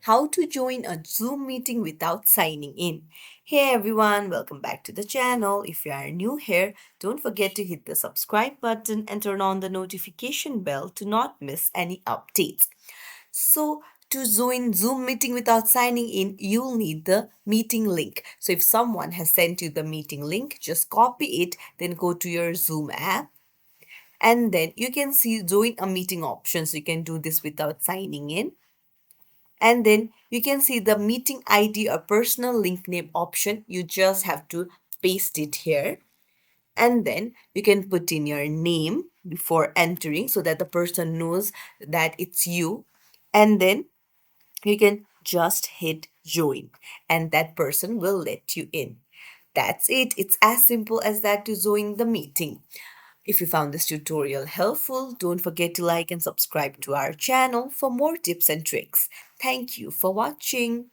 How to join a Zoom meeting without signing in. Hey everyone, welcome back to the channel. If you are new here, don't forget to hit the subscribe button and turn on the notification bell to not miss any updates. So, to join Zoom meeting without signing in, you'll need the meeting link. So, if someone has sent you the meeting link, just copy it, then go to your Zoom app, and then you can see join a meeting option. So, you can do this without signing in, and then you can see the meeting ID or personal link name option. You just have to paste it here, and then you can put in your name before entering so that the person knows that it's you, and then you can just hit join and that person will let you in. That's it. It's as simple as that to join the meeting. If you found this tutorial helpful, don't forget to like and subscribe to our channel for more tips and tricks. Thank you for watching.